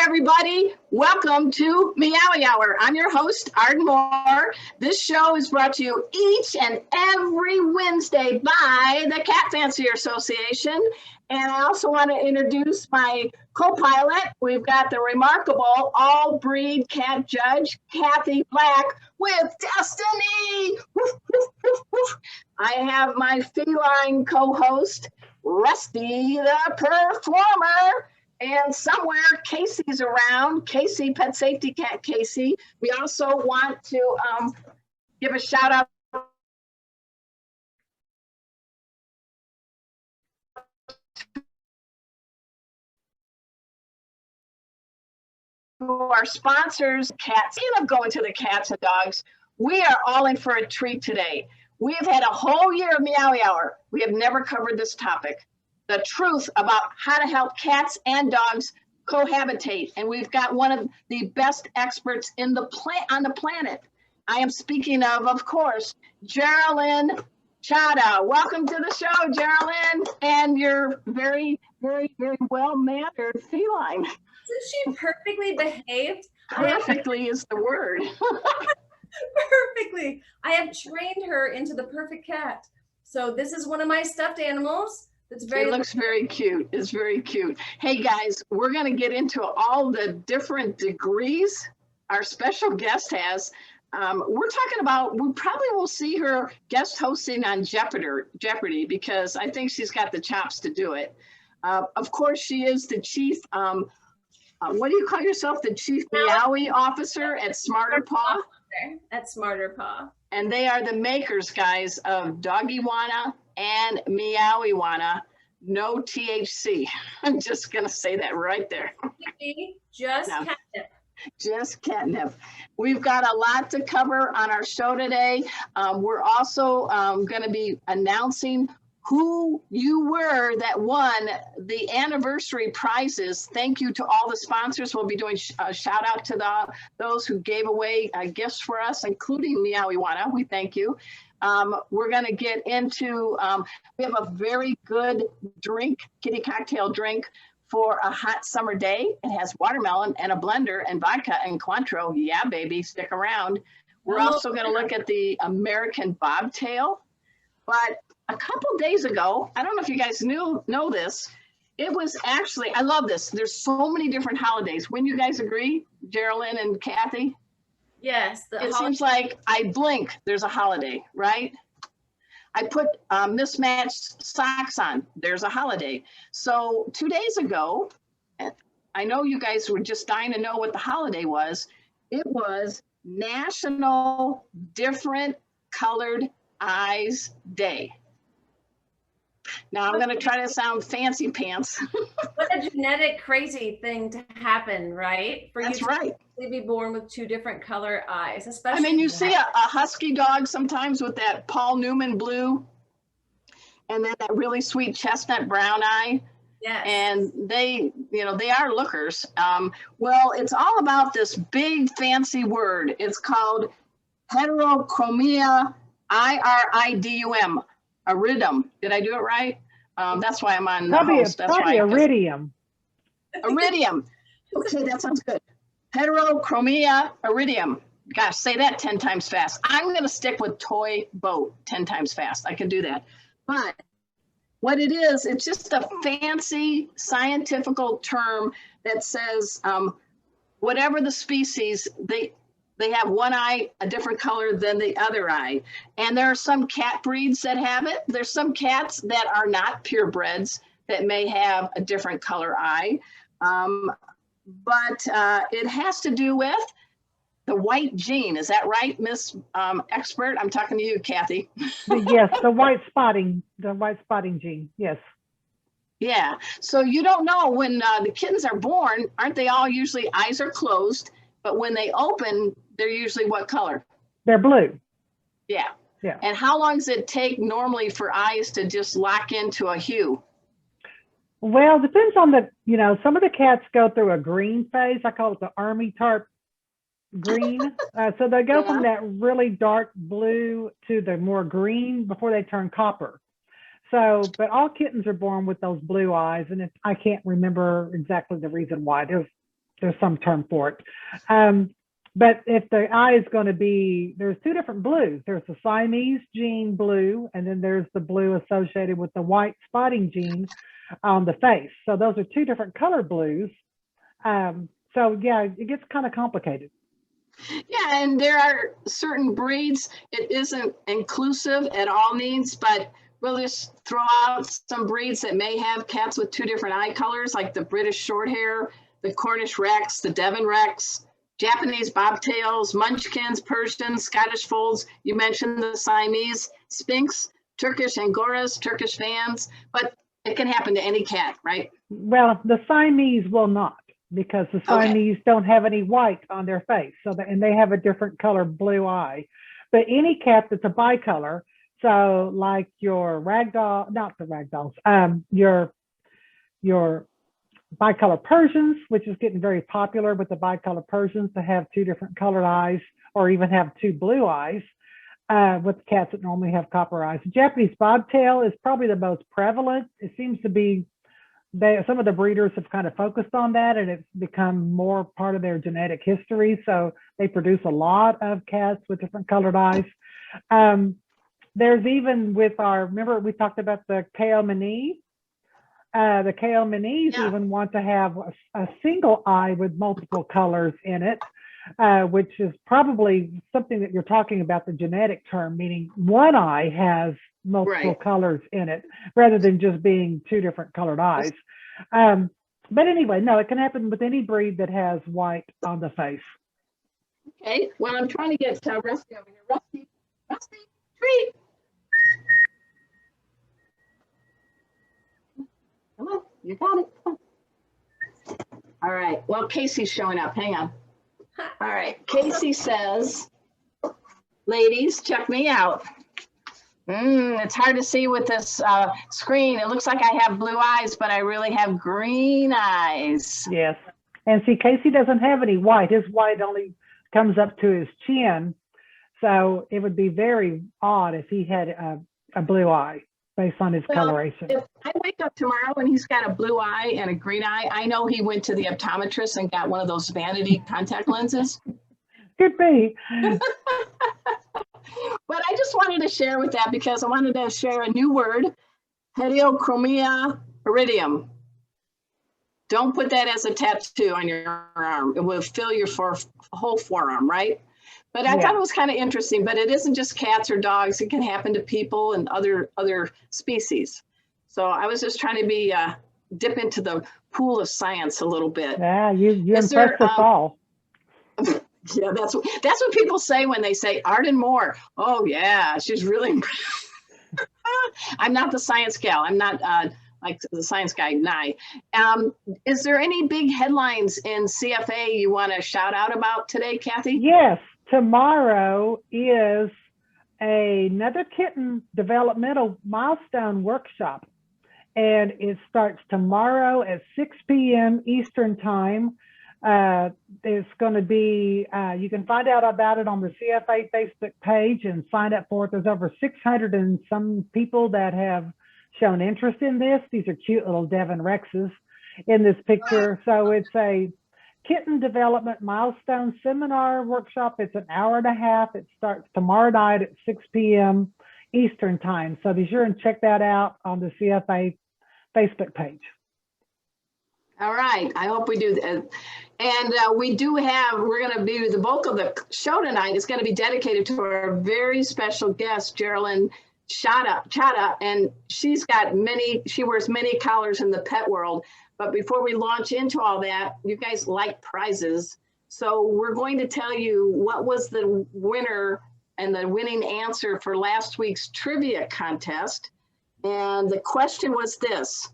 everybody. Welcome to Meowy Hour. I'm your host, Arden Moore. This show is brought to you each and every Wednesday by the Cat Fancier Association. And I also want to introduce my co-pilot. We've got the remarkable all-breed cat judge, Kathy Black, with Destiny. Woof, woof, woof, woof. I have my feline co-host, Rusty the Performer. And somewhere Casey's around, Casey, Pet Safety Cat Casey. We also want to give a shout out to our sponsors, cats. Speaking of going to the cats and dogs, we are all in for a treat today. We have had a whole year of Meowy Hour. We have never covered this topic. The truth about how to help cats and dogs cohabitate. And we've got one of the best experts on the planet. I am speaking of course, Geralynn Cada. Welcome to the show, Geralynn. And you're very, very, very well-mannered feline. Isn't she perfectly behaved? Perfectly is the word. Perfectly. I have trained her into the perfect cat. So this is one of my stuffed animals. It looks very cute. It's very cute. Hey guys, we're going to get into all the different degrees our special guest has. We're talking about, we probably will see her guest hosting on Jeopardy because I think she's got the chops to do it. Of course, she is the chief, what do you call yourself? The chief Meowy officer at Smarter Paw? At Smarter Paw. And they are the makers, guys, of Doggy Wanna and Meowy Wanna, no THC. I'm just gonna say that right there. Just catnip. Just catnip. We've got a lot to cover on our show today. We're also gonna be announcing who you were that won the anniversary prizes. Thank you to all the sponsors. We'll be doing a shout out to those who gave away gifts for us, including Meowy Wanna. We thank you. We're going to get into, we have a very good drink, kitty cocktail drink for a hot summer day. It has watermelon and a blender and vodka and Cointreau. Yeah, baby, stick around. We're also going to look at the American Bobtail. But a couple days ago, I don't know if you guys know this, it was actually, I love this. There's so many different holidays. Wouldn't you guys agree, Geralynn and Kathy? Yes. It seems like I blink, there's a holiday, right? I put mismatched socks on, there's a holiday. So 2 days ago, I know you guys were just dying to know what the holiday was. It was National Different Colored Eyes Day. Now I'm going to try to sound fancy pants. What a genetic crazy thing to happen, right? That's right. To be born with two different color eyes, especially. I mean, you see a husky dog sometimes with that Paul Newman blue and then that really sweet chestnut brown eye. Yes. And they, they are lookers. Well, it's all about this big fancy word. It's called heterochromia, IRIDUM. Iridium. Did I do it right? That's why I'm on the host. That's probably iridium. Iridium. Okay, that sounds good. Heterochromia iridium. Gosh, say that 10 times fast. I'm going to stick with toy boat 10 times fast. I can do that. But what it is, it's just a fancy scientific term that says whatever the species, they have one eye a different color than the other eye. And there are some cat breeds that have it. There's some cats that are not purebreds that may have a different color eye. But it has to do with the white gene. Is that right, Miss Expert? I'm talking to you, Kathy. Yes, the white spotting gene, yes. Yeah, so you don't know when the kittens are born, aren't they all usually eyes are closed, but when they open, they're usually what color? They're blue. Yeah. Yeah. And how long does it take normally for eyes to just lock into a hue? Well, depends on some of the cats go through a green phase. I call it the army tarp green. So they go from that really dark blue to the more green before they turn copper. So, but all kittens are born with those blue eyes, and I can't remember exactly the reason why. There's there's some term for it. But if the eye is going to be, there's two different blues. There's the Siamese gene blue, and then there's the blue associated with the white spotting gene on the face. So those are two different color blues. So yeah, it gets kind of complicated. Yeah, and there are certain breeds, it isn't inclusive at all means, but we'll just throw out some breeds that may have cats with two different eye colors, like the British Shorthair, the Cornish Rex, the Devon Rex, Japanese Bobtails, Munchkins, Persians, Scottish Folds. You mentioned the Siamese, Sphinx, Turkish Angoras, Turkish Vans, but it can happen to any cat, right? Well, the Siamese will not, because the Siamese don't have any white on their face, and they have a different color blue eye. But any cat that's a bicolor, so like your ragdoll, not the ragdolls, your bicolor Persians, which is getting very popular with the bicolor Persians to have two different colored eyes, or even have two blue eyes, with cats that normally have copper eyes. Japanese Bobtail is probably the most prevalent. It seems to be, some of the breeders have kind of focused on that, and it's become more part of their genetic history. So they produce a lot of cats with different colored eyes. There's even with remember we talked about the Keomini? The Keominis even want to have a single eye with multiple colors in it, which is probably something that you're talking about, the genetic term, meaning one eye has multiple colors in it rather than just being two different colored eyes. But anyway, no, it can happen with any breed that has white on the face. Okay, well, I'm trying to get Rusty over here. Rusty, treat. Come on, you got it. Come on. All right, well, Casey's showing up. Hang on. All right, Casey says, ladies, check me out. It's hard to see with this screen. It looks like I have blue eyes, but I really have green eyes. Yes, and see, Casey doesn't have any white. His white only comes up to his chin. So it would be very odd if he had a blue eye based on his coloration. If I wake up tomorrow and he's got a blue eye and a green eye, I know he went to the optometrist and got one of those vanity contact lenses. Could be. But I just wanted to share with that because I wanted to share a new word, heterochromia iridium. Don't put that as a tattoo on your arm. It will fill your whole forearm, right? But I thought it was kind of interesting, but it isn't just cats or dogs. It can happen to people and other species. So I was just trying to dip into the pool of science a little bit. Yeah, you impressed us all. Yeah, that's what people say when they say Arden Moore. Oh yeah, she's really impressed. I'm not the science gal. I'm not like the science guy, Nye. Is there any big headlines in CFA you want to shout out about today, Kathy? Yes, tomorrow is another kitten developmental milestone workshop. And it starts tomorrow at 6 p.m. Eastern time. It's going to be, you can find out about it on the CFA Facebook page and sign up for it. There's over 600 and some people that have shown interest in this. These are cute little Devon Rexes in this picture. So it's a kitten development milestone seminar workshop. It's an hour and a half. It starts tomorrow night at 6 p.m. Eastern time. So be sure and check that out on the CFA Facebook page. All right, I hope we do that. And we're going to be, the bulk of the show tonight is going to be dedicated to our very special guest, Geralynn Cada, and she wears many collars in the pet world. But before we launch into all that, you guys like prizes. So we're going to tell you what was the winner and the winning answer for last week's trivia contest. And the question was this: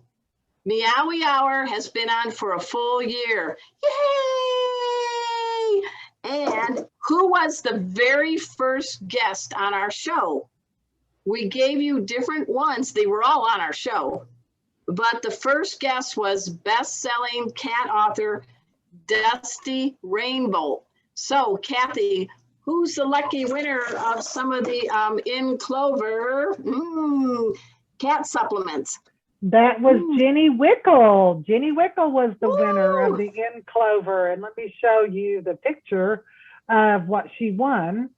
Meowy Hour has been on for a full year. Yay! And who was the very first guest on our show? We gave you different ones. They were all on our show. But the first guest was best-selling cat author Dusty Rainbow. So, Kathy, who's the lucky winner of some of the In Clover cat supplements? That was Jenny Wickle. Jenny Wickle was the winner of Woo! the In Clover. And let me show you the picture of what she won.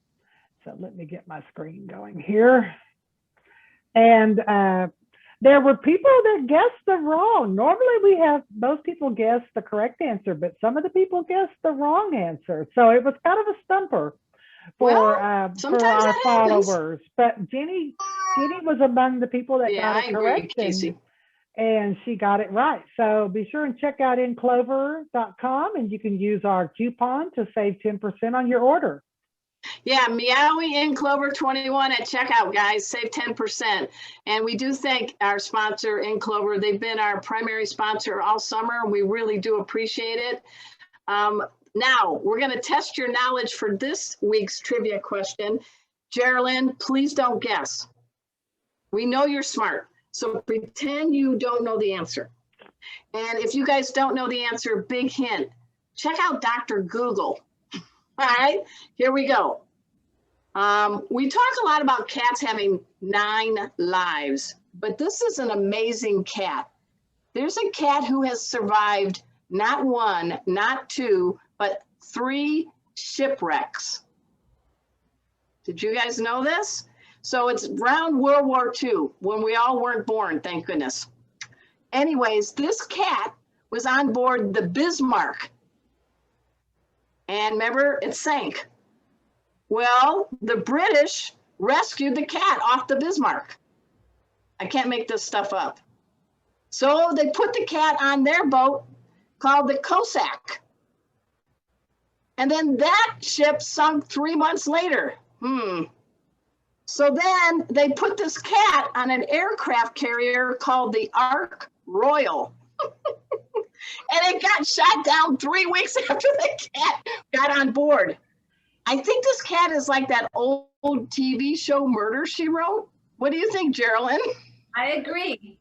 So let me get my screen going here. And there were people that guessed the wrong. Normally we have most people guess the correct answer, but some of the people guessed the wrong answer. So it was kind of a stumper for our followers. But Jenny was among the people that got it correct. Casey. And she got it right. So be sure and check out inclover.com, and you can use our coupon to save 10% on your order. Yeah, Meowy in Clover 21 at checkout, guys. Save 10%. And we do thank our sponsor, In Clover. They've been our primary sponsor all summer, and we really do appreciate it. Now, we're going to test your knowledge for this week's trivia question. Geralynn, please don't guess. We know you're smart, so pretend you don't know the answer. And if you guys don't know the answer, big hint, check out Dr. Google. All right, here we go. We talk a lot about cats having 9 lives, but this is an amazing cat. There's a cat who has survived not 1, not 2, but 3 shipwrecks. Did you guys know this? So it's around World War II, when we all weren't born, thank goodness. Anyways, this cat was on board the Bismarck. And remember, it sank. Well, the British rescued the cat off the Bismarck. I can't make this stuff up. So they put the cat on their boat called the Cossack. And then that ship sunk 3 months later. So then they put this cat on an aircraft carrier called the Ark Royal. And it got shot down 3 weeks after the cat got on board. I think this cat is like that old TV show Murder, She Wrote. What do you think, Geralynn? I agree.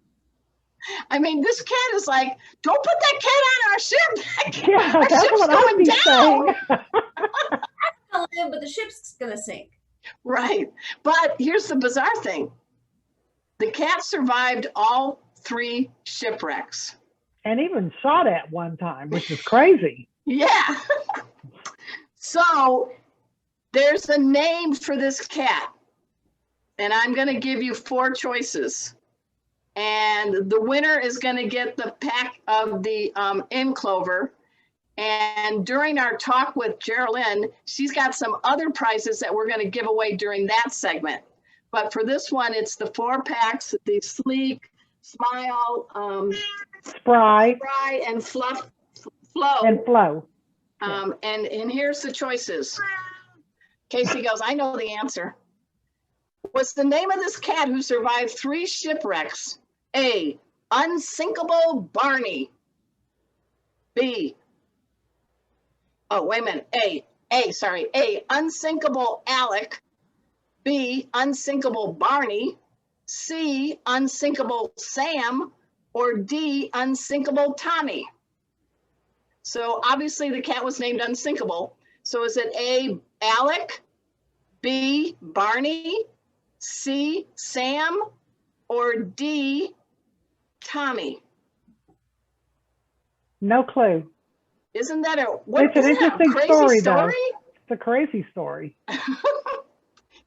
I mean, this cat is like, don't put that cat on our ship. Yeah, our that's ship's what going I'd be down. It's gonna live, but the ship's gonna sink. Right. But here's the bizarre thing. The cat survived all 3 shipwrecks. And even shot at one time, which is crazy. Yeah. So there's a name for this cat. And I'm going to give you 4 choices. And the winner is going to get the pack of the In Clover. And during our talk with Geralynn, she's got some other prizes that we're going to give away during that segment. But for this one, it's the 4 packs, the Sleek, Smile, Spry, and Flow. and Flow. And here's the choices. Casey goes, I know the answer. What's the name of this cat who survived 3 shipwrecks? A, Unsinkable Barney. B, oh, wait a minute. A, Unsinkable Alec. B, Unsinkable Barney. C, Unsinkable Sam. Or D, Unsinkable Tommy. So obviously the cat was named Unsinkable. So is it A, Alec, B, Barney, C, Sam, or D, Tommy? No clue. Isn't that It's an interesting story, though. It's a crazy story.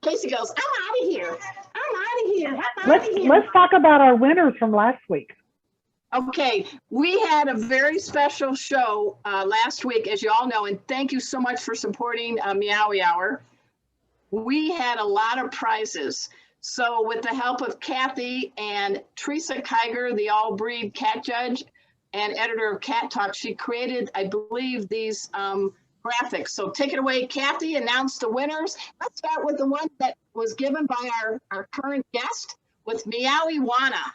Casey goes, I'm out of here. I'm out of here. Let's talk about our winners from last week. Okay, we had a very special show last week, as you all know, and thank you so much for supporting Meowy Hour. We had a lot of prizes. So with the help of Kathy and Teresa Kiger, the all-breed cat judge and editor of Cat Talk, she created, I believe, these graphics. So take it away, Kathy, announce the winners. Let's start with the one that was given by our current guest with Meowy Wana.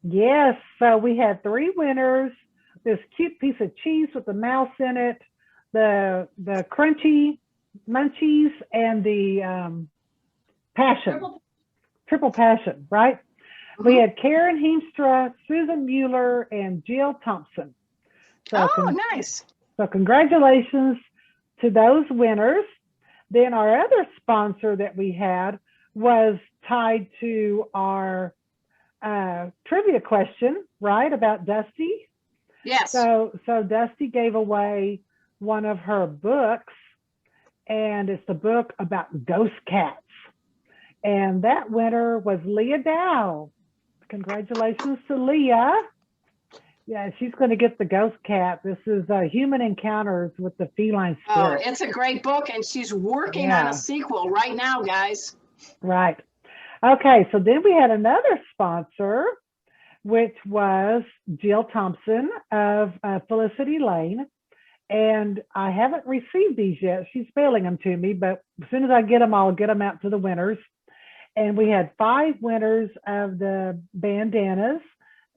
Yes, so we had 3 winners. This cute piece of cheese with the mouse in it, the crunchy munchies, and the passion, triple passion, right? We had Karen Heemstra, Susan Mueller, and Jill Thompson. So nice. So congratulations to those winners. Then our other sponsor that we had was tied to our trivia question, right, about Dusty. Yes. So Dusty gave away one of her books, and it's the book about ghost cats. And that winner was Leah Dow. Congratulations to Leah. Yeah, she's going to get the ghost cat. This is Human Encounters with the Feline Spirit. Oh, it's a great book, and she's working on a sequel right now, guys. Right. Okay, so then we had another sponsor, which was Jill Thompson of Felicity Lane. And I haven't received these yet. She's mailing them to me, but as soon as I get them, I'll get them out to the winners. And we had 5 winners of the bandanas: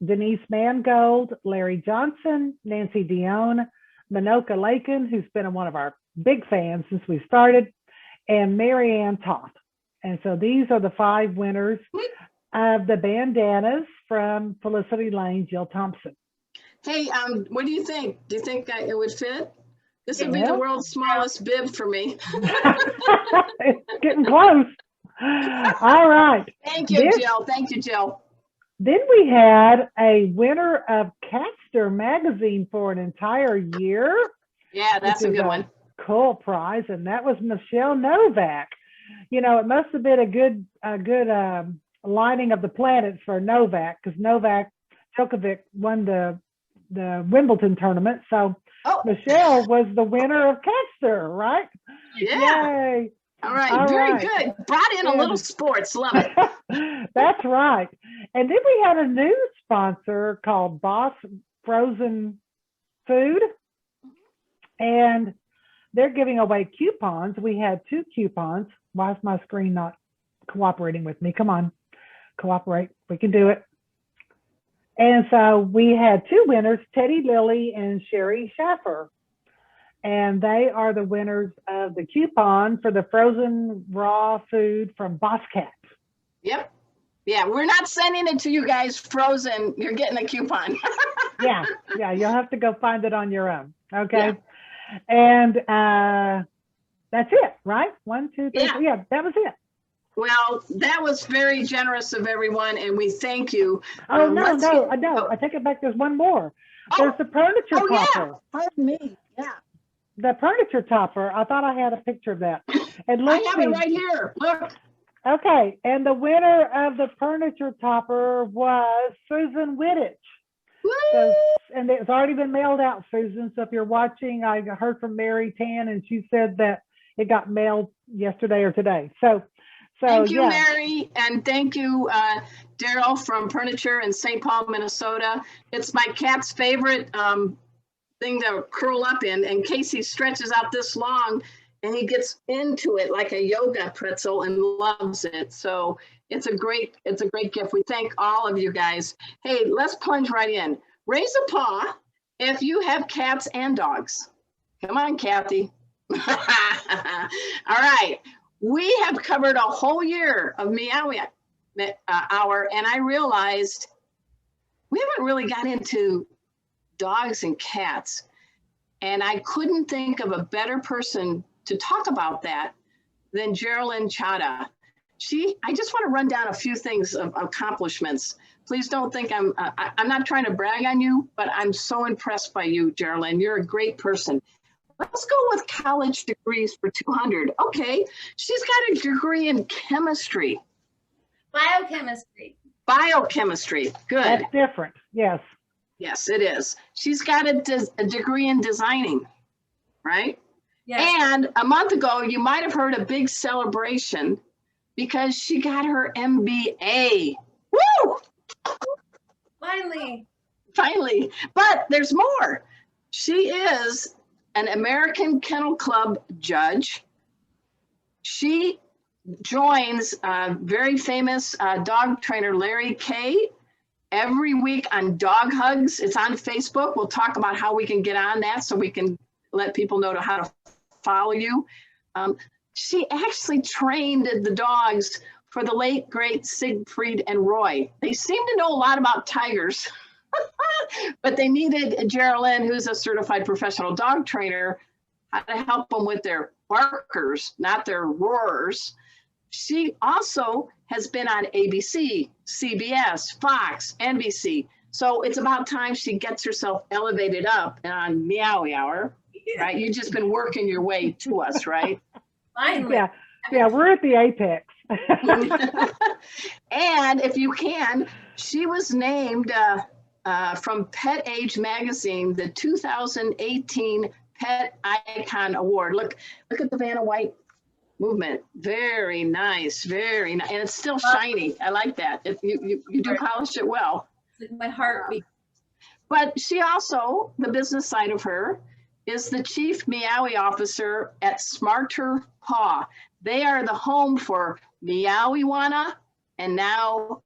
Denise Mangold, Larry Johnson, Nancy Dion, Minoka Lakin, who's been one of our big fans since we started, and Mary Ann Toth. And so these are the 5 winners of the bandanas from Felicity Lane, Jill Thompson. Hey, what do you think? Do you think it would fit? This would be the world's smallest bib for me. It's getting close. All right. Thank you, Jill. Thank you, Jill. Then we had a winner of Catster magazine for an entire year. Yeah, that's a good one. Cool prize, and that was Michelle Novak. You know, it must have been a good lining of the planets for Novak, because Novak Djokovic won the Wimbledon tournament. So Michelle was the winner of Catster, right? Yeah. Yay. All right. Very good. Brought in a little sports. Love it. That's right. And then we had a new sponsor called Boss Frozen Food, and they're giving away coupons. We had 2 coupons. Why is my screen not cooperating with me? Come on, cooperate. We can do it. And so we had 2 winners, Teddy Lilly and Sherry Schaffer. And they are the winners of the coupon for the frozen raw food from Boss Cat. Yep. Yeah, we're not sending it to you guys frozen. You're getting a coupon. Yeah, you'll have to go find it on your own. Okay. Yeah. And that's it, right? 1, 2, 3, 4. Yeah, that was it. Well, that was very generous of everyone, and we thank you. Oh, no. I take it back. There's one more. There's the furniture topper. Yeah. Pardon me. Yeah. The furniture topper. I thought I had a picture of that. And I have it right here. Look. Okay. And the winner of the furniture topper was Susan Wittich. So, and it's already been mailed out, Susan. So if you're watching, I heard from Mary Tan, and she said that it got mailed yesterday or today. So thank you, Mary, and thank you, Daryl from Furniture in St. Paul, Minnesota. It's my cat's favorite thing to curl up in, and Casey stretches out this long, and he gets into it like a yoga pretzel and loves it. So it's a great gift. We thank all of you guys. Hey, let's plunge right in. Raise a paw if you have cats and dogs. Come on, Kathy. All right. We have covered a whole year of Meowy Hour, and I realized we haven't really got into dogs and cats. And I couldn't think of a better person to talk about that than Geralynn Cada. I just want to run down a few things of accomplishments. Please don't think I'm not trying to brag on you, but I'm so impressed by you, Geralynn. You're a great person. Let's go with college degrees for 200. Okay, she's got a degree in chemistry. Biochemistry, good. That's different, yes. Yes, it is. She's got a degree in designing, right? Yes. And a month ago, you might have heard a big celebration because she got her MBA. Woo! Finally, but there's more. She is an American Kennel Club judge. She joins very famous dog trainer Larry Kay every week on Dog Hugs. It's on Facebook. We'll talk about how we can get on that so we can let people know how to follow you. She actually trained the dogs for the late, great Siegfried and Roy. They seem to know a lot about tigers, but they needed Geralynn, who's a certified professional dog trainer, how to help them with their barkers, not their roarers. She also has been on ABC, CBS, Fox, NBC. So it's about time she gets herself elevated up on Meowy Hour, right? You've just been working your way to us, right? Finally. Yeah, we're at the apex. And if you can, she was named from Pet Age Magazine, the 2018 Pet Icon Award. Look at the Vanna White movement. Very nice, very nice. And it's still shiny. I like that. You do polish it well. It's like my heartbeat. But she also, the business side of her, is the Chief Meowy Officer at Smarter Paw. They are the home for Meowy Wanna and now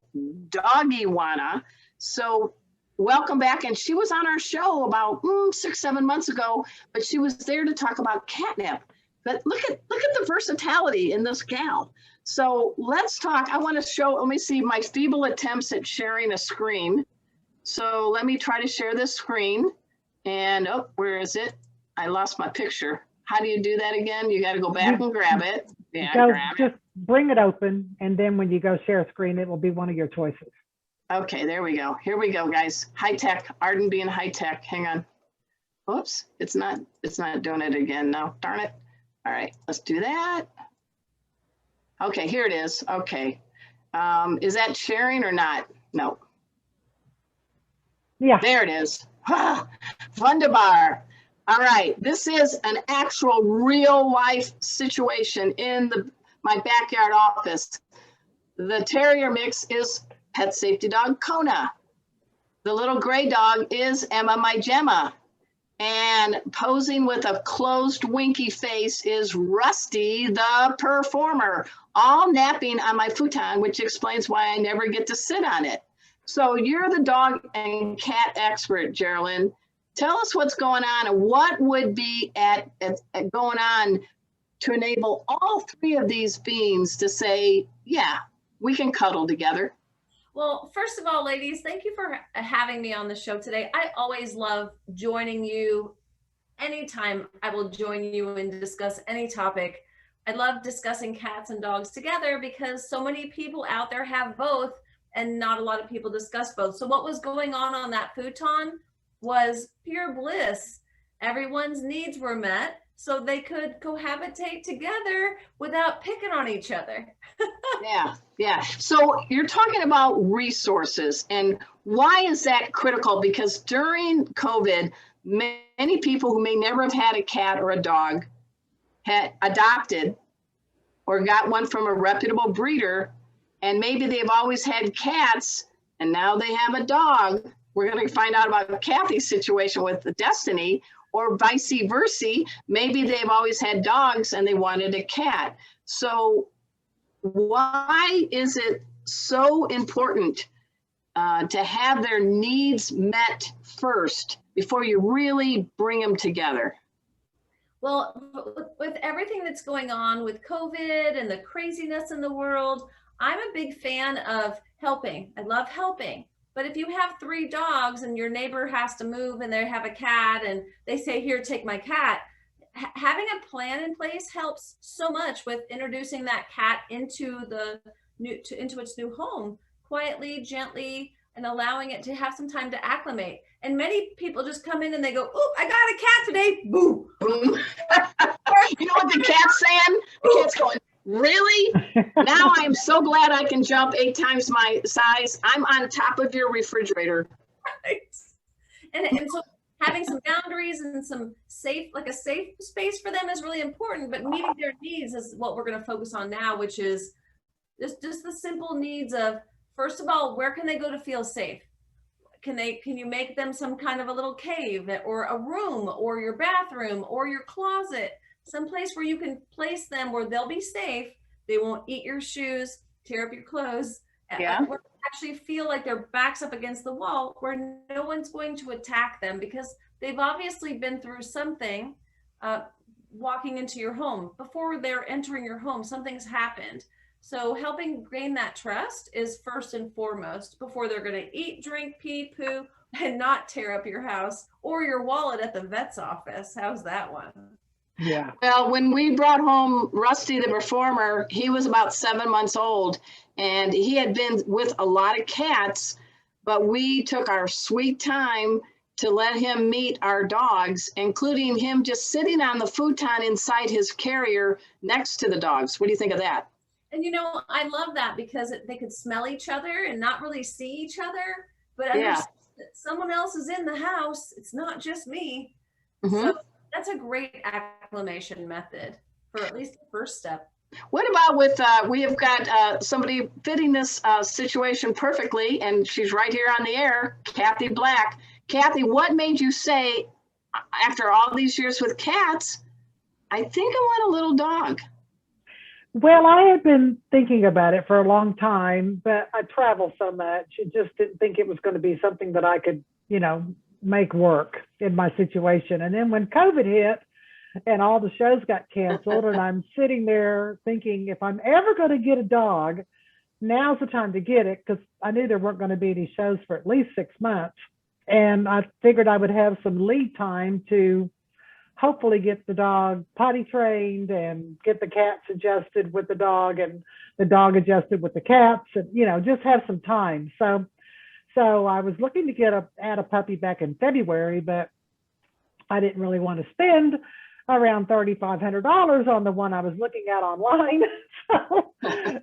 Doggy Wanna. So welcome back. And she was on our show about 6-7 months ago, but she was there to talk about catnip. But look at the versatility in this gal. So let's talk. I want to show, let me see my feeble attempts at sharing a screen. So let me try to share this screen. And oh, where is it? I lost my picture. How do you do that again? You got to go back and grab it. Yeah, just bring it open, and then when you go share a screen, it will be one of your choices. Okay, there we go. Here we go, guys. High tech. Arden being high tech. Hang on. Oops, it's not doing it again now. Darn it. All right, let's do that. Okay, here it is. Okay. Is that sharing or not? No. Yeah. There it is. Wunderbar. All right, this is an actual real life situation in my backyard office. The terrier mix is pet safety dog Kona. The little gray dog is Emma, my Gemma. And posing with a closed winky face is Rusty, the performer, all napping on my futon, which explains why I never get to sit on it. So you're the dog and cat expert, Geralynn. Tell us what's going on and what would be going on to enable all three of these beings to say, yeah, we can cuddle together. Well, first of all, ladies, thank you for having me on the show today. I always love joining you. Anytime I will join you and discuss any topic. I love discussing cats and dogs together because so many people out there have both and not a lot of people discuss both. So what was going on that futon was pure bliss. Everyone's needs were met so they could cohabitate together without picking on each other. Yeah. So you're talking about resources, and why is that critical? Because during COVID, many people who may never have had a cat or a dog had adopted or got one from a reputable breeder, and maybe they've always had cats and now they have a dog. We're going to find out about Kathy's situation with Destiny, or vice versa. Maybe they've always had dogs and they wanted a cat. So why is it so important to have their needs met first before you really bring them together? Well, with everything that's going on with COVID and the craziness in the world, I'm a big fan of helping. I love helping. But if you have 3 dogs and your neighbor has to move and they have a cat and they say, here, take my cat, having a plan in place helps so much with introducing that cat into its new home quietly, gently, and allowing it to have some time to acclimate. And many people just come in and they go, oh, I got a cat today. Boo. Boom. You know what the cat's saying? The cat's going, really? Now I'm so glad I can jump 8 times my size. I'm on top of your refrigerator. Right. And so having some boundaries and some safe space for them is really important, but meeting their needs is what we're going to focus on now, which is just the simple needs of, first of all, where can they go to feel safe? Can you make them some kind of a little cave or a room or your bathroom or your closet, someplace where you can place them where they'll be safe. They won't eat your shoes, tear up your clothes, or actually feel like their backs up against the wall where no one's going to attack them because they've obviously been through something walking into your home. Before they're entering your home, something's happened. So helping gain that trust is first and foremost before they're going to eat, drink, pee, poo, and not tear up your house or your wallet at the vet's office. How's that one? Yeah. Well, when we brought home Rusty the Performer, he was about 7 months old, and he had been with a lot of cats, but we took our sweet time to let him meet our dogs, including him just sitting on the futon inside his carrier next to the dogs. What do you think of that? And you know, I love that because they could smell each other and not really see each other, but Yeah. understand that someone else is in the house. It's not just me. Mhm. So that's a great acclimation method for at least the first step. What about with, we have got somebody fitting this situation perfectly, and she's right here on the air, Kathy Black. Kathy, what made you say, after all these years with cats, I think I want a little dog? Well, I had been thinking about it for a long time, but I travel so much. I just didn't think it was going to be something that I could, make work in my situation. And then when COVID hit and all the shows got canceled, and I'm sitting there thinking, if I'm ever going to get a dog, now's the time to get it, because I knew there weren't going to be any shows for at least 6 months. And I figured I would have some lead time to hopefully get the dog potty trained and get the cats adjusted with the dog and the dog adjusted with the cats, and just have some time. So I was looking to add a puppy back in February, but I didn't really want to spend around $3,500 on the one I was looking at online.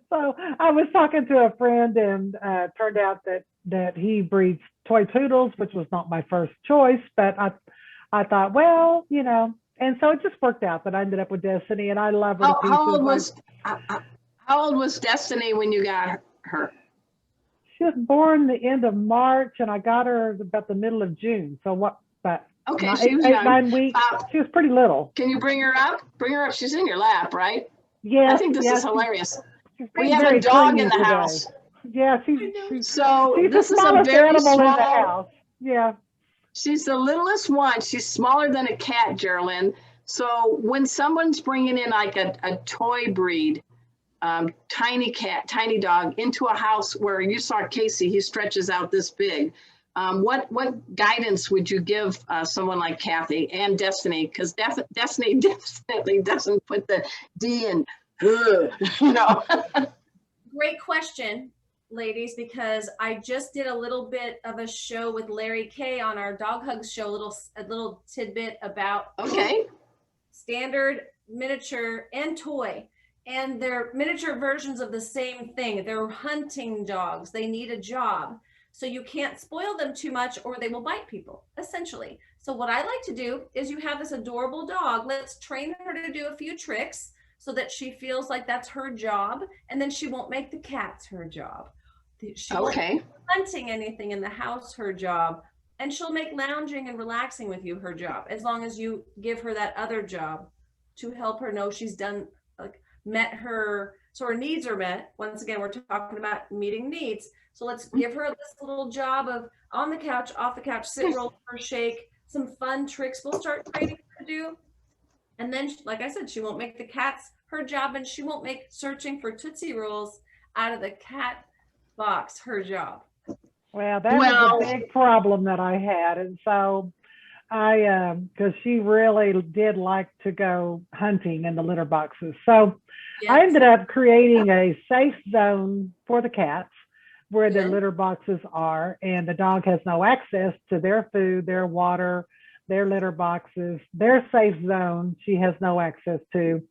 so I was talking to a friend, and turned out that he breeds toy poodles, which was not my first choice, but I thought, well, and so it just worked out that I ended up with Destiny, and I love her. How old was Destiny when you got her? She was born the end of March, and I got her about the middle of June. So Okay, she was young. 9 weeks. She was pretty little. Can you bring her up? Bring her up. She's in your lap, right? Yeah. I think this is hilarious. We have very a dog in the clingy house. today. Yeah, she's This the is a smallest very animal small. in the house. Yeah. She's the littlest one. She's smaller than a cat, Geralynn. So when someone's bringing in like a toy breed, tiny cat, tiny dog into a house where you saw Casey, he stretches out this big. What guidance would you give someone like Kathy and Destiny? Because Destiny definitely doesn't put the D in, Great question, ladies, because I just did a little bit of a show with Larry K on our Dog Hugs show, a little tidbit about standard, miniature, and toy. And they're miniature versions of the same thing. They're hunting dogs. They need a job. So you can't spoil them too much or they will bite people, essentially. So what I like to do is you have this adorable dog. Let's train her to do a few tricks so that she feels like that's her job. And then she won't make the cats her job. She won't make hunting anything in the house her job. And she'll make lounging and relaxing with you her job, as long as you give her that other job to help her know she's done, met her, so her needs are met. Once again, we're talking about meeting needs. So let's give her this little job of on the couch, off the couch, sit, roll, or shake, some fun tricks we'll start training her to do. And then, like I said, she won't make the cats her job, and she won't make searching for Tootsie Rolls out of the cat box her job. Well, that was a big problem that I had. And so because she really did like to go hunting in the litter boxes. So I ended up creating a safe zone for the cats where the litter boxes are, and the dog has no access to their food, their water, their litter boxes, their safe zone she has no access to.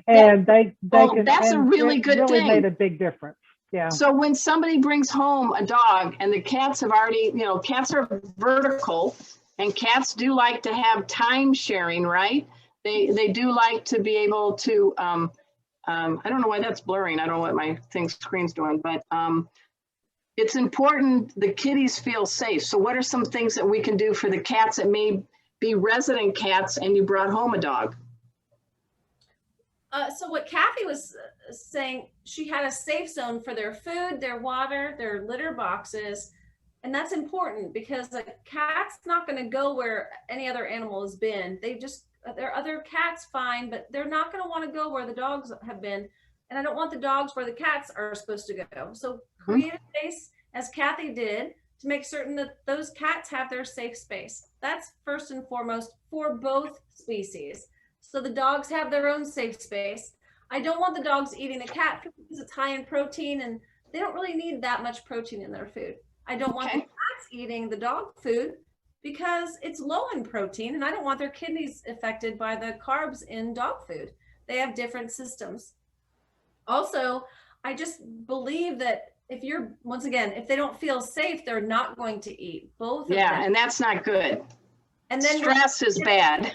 And that's a really good thing. It made a big difference. Yeah. So when somebody brings home a dog and the cats have already, cats are vertical, and cats do like to have time sharing, right? They do like to be able to, I don't know why that's blurring. I don't know what my screen's doing, but it's important the kitties feel safe. So what are some things that we can do for the cats that may be resident cats and you brought home a dog? So what Kathy was saying, she had a safe zone for their food, their water, their litter boxes. And that's important because a cat's not going to go where any other animal has been. There are other cats fine, but they're not going to want to go where the dogs have been. And I don't want the dogs where the cats are supposed to go. So create a space, as Kathy did, to make certain that those cats have their safe space. That's first and foremost for both species. So the dogs have their own safe space. I don't want the dogs eating the cat food because it's high in protein and they don't really need that much protein in their food. I don't want the cats eating the dog food because it's low in protein and I don't want their kidneys affected by the carbs in dog food. They have different systems. Also, I just believe that if you're, once again, if they don't feel safe, they're not going to eat both of them. Yeah, and that's not good. And then stress is bad.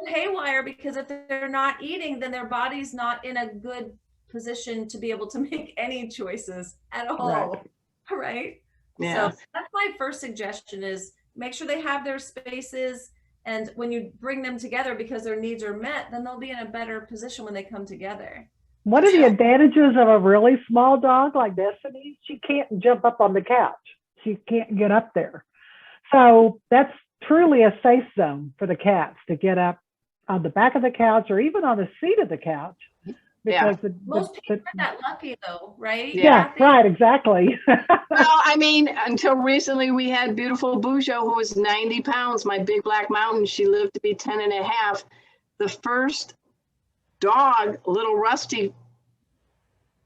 Haywire, because if they're not eating, then their body's not in a good position to be able to make any choices at all. Right? Yeah. So that's my first suggestion is make sure they have their spaces. And when you bring them together because their needs are met, then they'll be in a better position when they come together. What are the advantages of a really small dog like Destiny? She can't jump up on the couch. She can't get up there. So that's truly a safe zone for the cats to get up on the back of the couch or even on the seat of the couch. Because most people are that lucky though, right? Yeah, right, exactly. Well, I mean, until recently we had beautiful Bujo who was 90 pounds, my big black mountain. She lived to be 10 and a half. The first dog little Rusty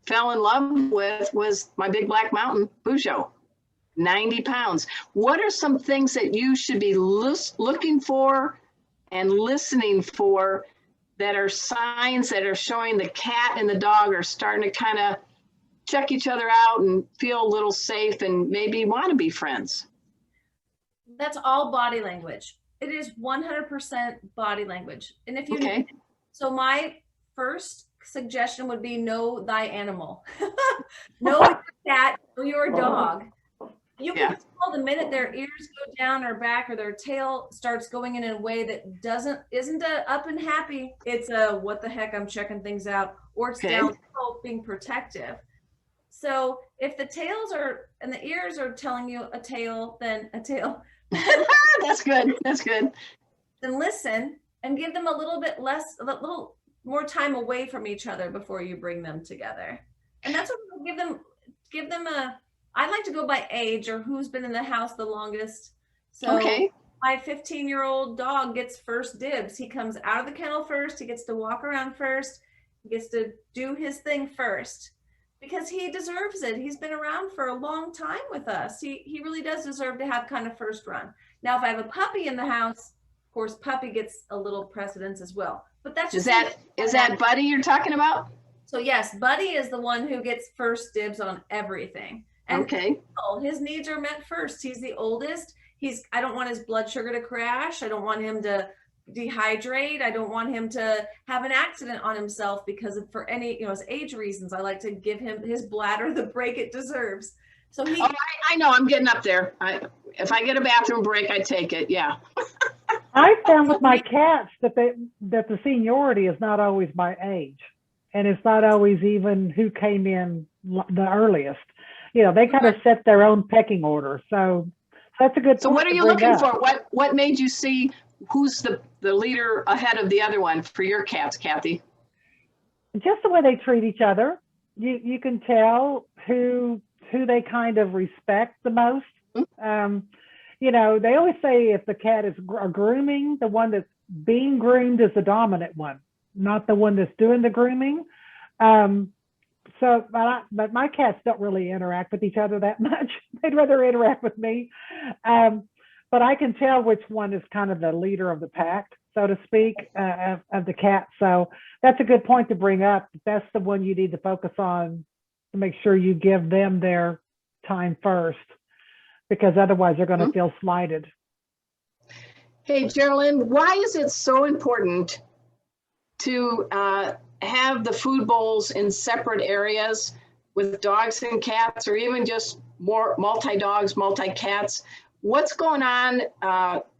fell in love with was my big black mountain, Bujo, 90 pounds. What are some things that you should be looking for and listening for that are signs that are showing the cat and the dog are starting to kind of check each other out and feel a little safe and maybe want to be friends? That's all body language. It is 100% body language. And if you, so my first suggestion would be know thy animal. Know your cat, know your dog. You can tell the minute their ears go down or back or their tail starts going in a way that isn't a up and happy. It's a what the heck, I'm checking things out, or it's down being protective. So if the tails are and the ears are telling you a tail, then a tail. That's good. That's good. Then listen and give them a little more time away from each other before you bring them together. And that's what we'll give them a, I like to go by age or who's been in the house the longest. So my 15-year-old dog gets first dibs. He comes out of the kennel first. He gets to walk around first. He gets to do his thing first because he deserves it. He's been around for a long time with us. He really does deserve to have kind of first run. Now, if I have a puppy in the house, of course, puppy gets a little precedence as well. But that's is that Buddy you're talking about? So yes, Buddy is the one who gets first dibs on everything. And his needs are met first. He's the oldest. I don't want his blood sugar to crash. I don't want him to dehydrate. I don't want him to have an accident on himself because of, for any, his age reasons. I like to give him his bladder the break it deserves. So I know, I'm getting up there. If I get a bathroom break, I take it. Yeah. I found with my cats that the seniority is not always by age, and it's not always even who came in the earliest. They kind of set their own pecking order. So that's a good. So what are you looking for? What made you see who's the leader ahead of the other one for your cats, Kathy? Just the way they treat each other. You can tell who they kind of respect the most. They always say if the cat is grooming, the one that's being groomed is the dominant one, not the one that's doing the grooming. But my cats don't really interact with each other that much. They'd rather interact with me. But I can tell which one is kind of the leader of the pack, so to speak, of the cat. So that's a good point to bring up. That's the one you need to focus on to make sure you give them their time first, because otherwise they're going to feel slighted. Hey, Geralynn, why is it so important to have the food bowls in separate areas with dogs and cats, or even just more multi-dogs, multi-cats? What's going on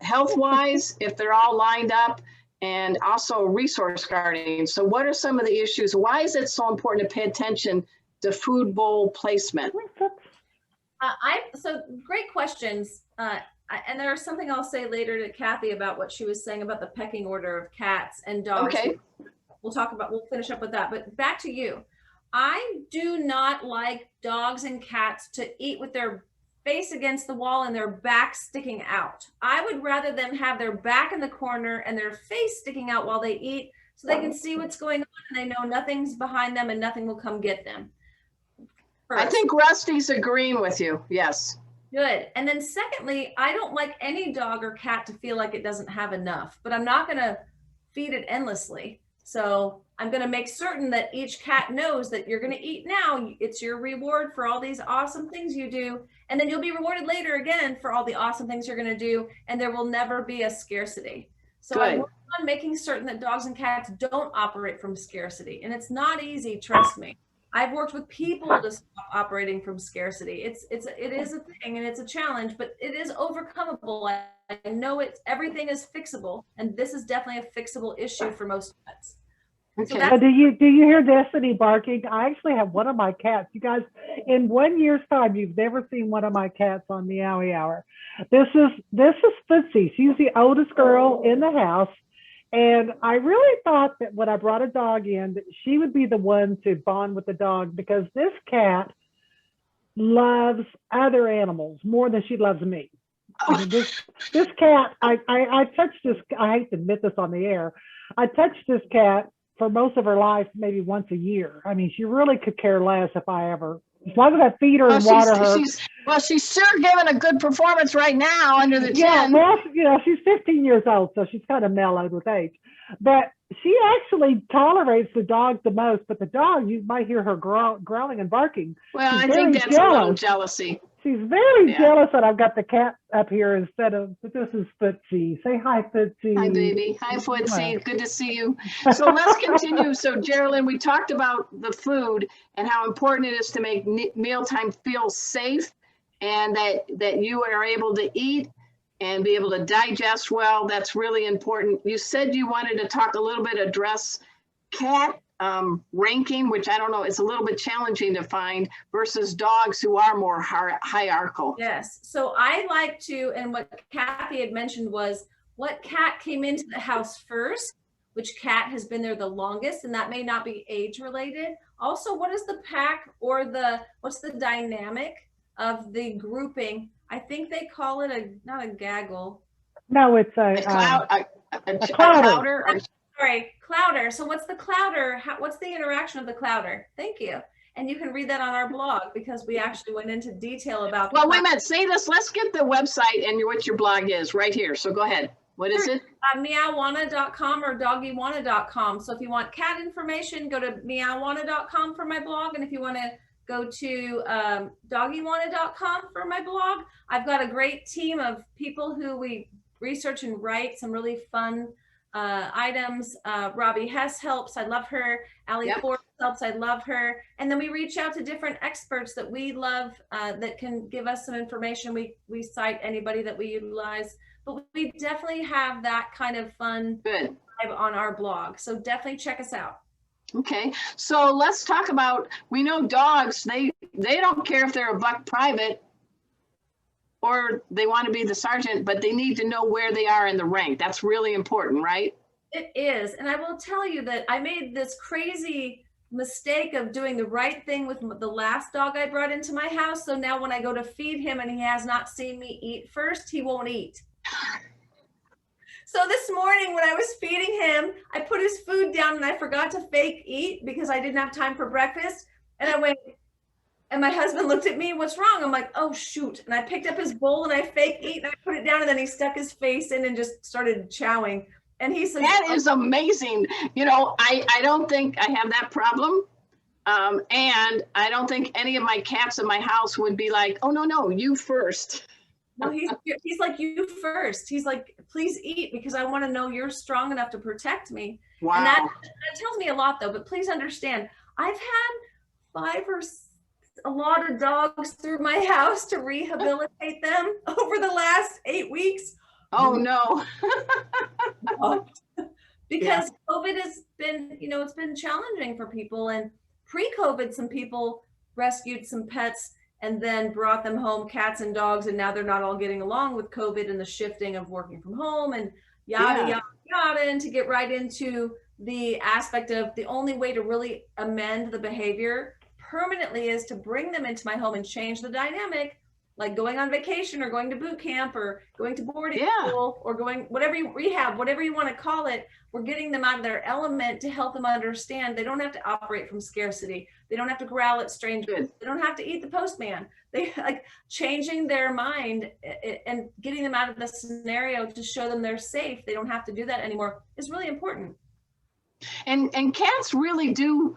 health-wise if they're all lined up, and also resource guarding? So what are some of the issues? Why is it so important to pay attention to food bowl placement? So great questions. And there's something I'll say later to Kathy about what she was saying about the pecking order of cats and dogs. Okay. We'll finish up with that, but back to you. I do not like dogs and cats to eat with their face against the wall and their back sticking out. I would rather them have their back in the corner and their face sticking out while they eat, so they can see what's going on and they know nothing's behind them and nothing will come get them. I think Rusty's agreeing with you. Yes. Good. And then secondly, I don't like any dog or cat to feel like it doesn't have enough, but I'm not going to feed it endlessly. So I'm going to make certain that each cat knows that you're going to eat now. It's your reward for all these awesome things you do. And then you'll be rewarded later again for all the awesome things you're going to do. And there will never be a scarcity. So I work on making certain that dogs and cats don't operate from scarcity. And it's not easy, trust me. I've worked with people to stop operating from scarcity. It is a thing and it's a challenge, but it is overcomable. I know everything is fixable, and this is definitely a fixable issue for most pets. Okay. So do you hear Destiny barking? I actually have one of my cats. You guys, in 1 year's time, you've never seen one of my cats on Meowy Hour. This is Footsie. She's the oldest girl in the house. And I really thought that when I brought a dog in, that she would be the one to bond with the dog, because this cat loves other animals more than she loves me. I mean, this cat, I touched this, I hate to admit this on the air, I touched this cat for most of her life, maybe once a year. I mean, she really could care less if I ever, as long as I feed her and water her. She's sure giving a good performance right now under the chin. Yeah, well, you know, she's 15 years old, so she's kind of mellowed with age. But she actually tolerates the dog the most. But the dog, you might hear her growling and barking. Well, She's I think that's jealous. A little jealousy. She's very jealous that I've got the cat up here instead of, but this is Footsie. Say hi, Footsie. Hi, baby. Hi, Footsie. Good to see you. So let's continue. So, Geralynn, we talked about the food and how important it is to make mealtime feel safe, and that you are able to eat and be able to digest well. That's really important. You said you wanted to talk a little bit, address cat ranking, which I don't know, it's a little bit challenging to find, versus dogs who are more hierarchical. Yes. So I like to, and what Kathy had mentioned was what cat came into the house first, which cat has been there the longest, and that may not be age related. Also, what is the pack or what's the dynamic of the grouping? I think they call it not a gaggle. No, it's a clouder. Sorry, clouder. So what's the clouder? What's the interaction of the clouder? Thank you. And you can read that on our blog, because we actually went into detail about. Well, wait a minute. Say this. Let's get the website and what your blog is right here. So go ahead. What is it? Meowwana.com or doggywana.com. So if you want cat information, go to meowwana.com for my blog. And if you want to go to doggywana.com for my blog. I've got a great team of people who we research and write some really fun items. Robbie Hess helps. I love her. Allie Forbes helps. I love her. And then we reach out to different experts that we love that can give us some information. We cite anybody that we utilize, but we definitely have that kind of fun vibe on our blog. So definitely check us out. Okay, so let's talk about, we know dogs, they don't care if they're a buck private or they want to be the sergeant, but they need to know where they are in the rank. That's really important, right? It is. And I will tell you that I made this crazy mistake of doing the right thing with the last dog I brought into my house. So now when I go to feed him and he has not seen me eat first, he won't eat. So this morning when I was feeding him, I put his food down and I forgot to fake eat because I didn't have time for breakfast. And I went, and my husband looked at me, what's wrong? I'm like, oh, shoot. And I picked up his bowl and I fake eat and I put it down, and then he stuck his face in and just started chowing. And he said, that is amazing. You know, I don't think I have that problem. And I don't think any of my cats in my house would be like, oh, no, you first. No, he's like, you first. He's like, please eat because I want to know you're strong enough to protect me. Wow. And that tells me a lot, though. But please understand, I've had a lot of dogs through my house to rehabilitate them over the last 8 weeks. Oh, no. Because COVID has been, it's been challenging for people. And pre-COVID, some people rescued some pets and then brought them home, cats and dogs, and now they're not all getting along with COVID and the shifting of working from home and yada. And to get right into the aspect of the only way to really amend the behavior permanently is to bring them into my home and change the dynamic like going on vacation or going to boot camp or going to boarding Yeah. school or going rehab, whatever you want to call it. We're getting them out of their element to help them understand they don't have to operate from scarcity. They don't have to growl at strangers. Good. They don't have to eat the postman. They like changing their mind and getting them out of the scenario to show them they're safe. They don't have to do that anymore is really important. And cats really do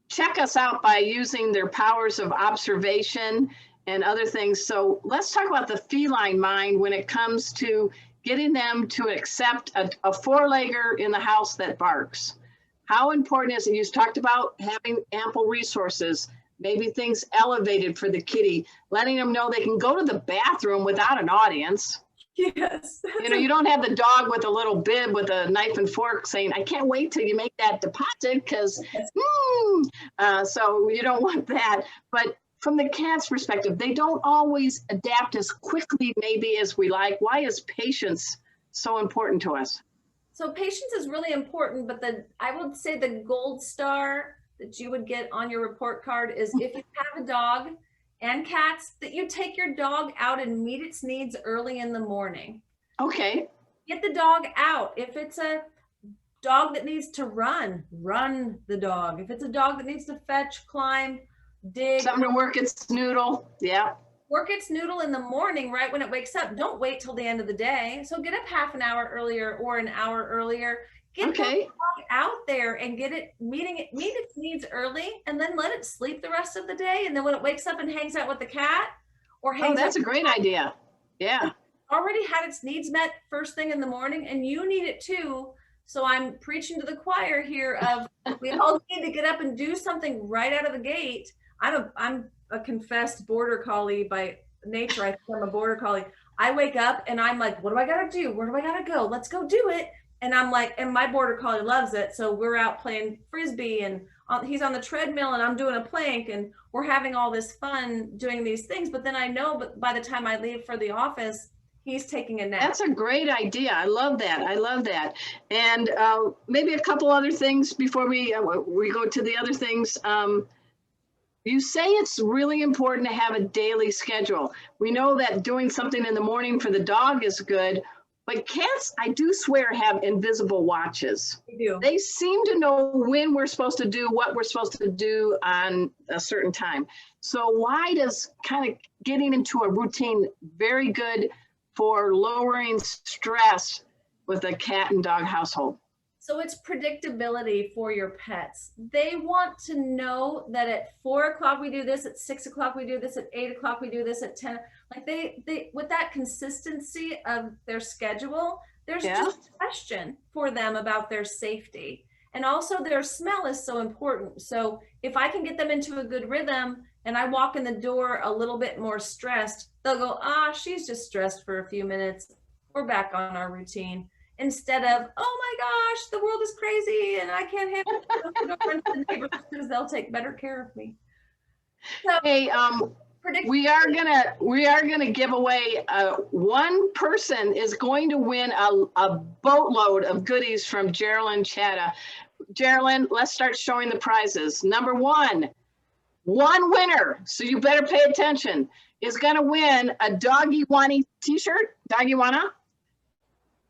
check us out by using their powers of observation and other things. So let's talk about the feline mind when it comes to getting them to accept a four-legger in the house that barks. How important is it? You talked about having ample resources, maybe things elevated for the kitty, letting them know they can go to the bathroom without an audience. Yes. You know, you don't have the dog with a little bib with a knife and fork saying, I can't wait till you make that deposit because, so you don't want that. But from the cat's perspective, they don't always adapt as quickly maybe as we like. Why is patience so important to us? So patience is really important, but I would say the gold star that you would get on your report card is if you have a dog and cats, that you take your dog out and meet its needs early in the morning. Okay. Get the dog out. If it's a dog that needs to run the dog. If it's a dog that needs to fetch, climb, dig. Something to work its noodle. Yeah. Work its noodle in the morning, right when it wakes up. Don't wait till the end of the day. So get up half an hour earlier or an hour earlier. Get the dog out there and meet its needs early, and then let it sleep the rest of the day. And then when it wakes up and hangs out with the cat or hangs that's a great idea. Yeah. Already had its needs met first thing in the morning, and you need it too. So I'm preaching to the choir here of we all need to get up and do something right out of the gate. I'm a confessed border collie by nature. I think I'm a border collie. I wake up and I'm like, what do I gotta do? Where do I gotta go? Let's go do it. And I'm like, and my border collie loves it. So we're out playing Frisbee and he's on the treadmill and I'm doing a plank and we're having all this fun doing these things. But then I know, but by the time I leave for the office, he's taking a nap. That's a great idea. I love that. I love that. And maybe a couple other things before we go to the other things. You say it's really important to have a daily schedule. We know that doing something in the morning for the dog is good, but cats, I do swear, have invisible watches. They do. They seem to know when we're supposed to do what we're supposed to do on a certain time. So why does kind of getting into a routine very good for lowering stress with a cat and dog household? So it's predictability for your pets. They want to know that at 4 o'clock we do this, at 6 o'clock we do this, at 8 o'clock we do this, at 10. Like they with that consistency of their schedule, there's just a question for them about their safety. And also their smell is so important. So if I can get them into a good rhythm and I walk in the door a little bit more stressed, they'll go, she's just stressed for a few minutes. We're back on our routine. Instead of, oh my gosh, the world is crazy and I can't handle it. The neighbors because they'll take better care of me. So, hey, we are gonna give away. One person is going to win a boatload of goodies from Geralynn Cada. Geralynn, let's start showing the prizes. Number one winner, so you better pay attention, is gonna win a Doggy Wanna t-shirt. Doggy Wanna.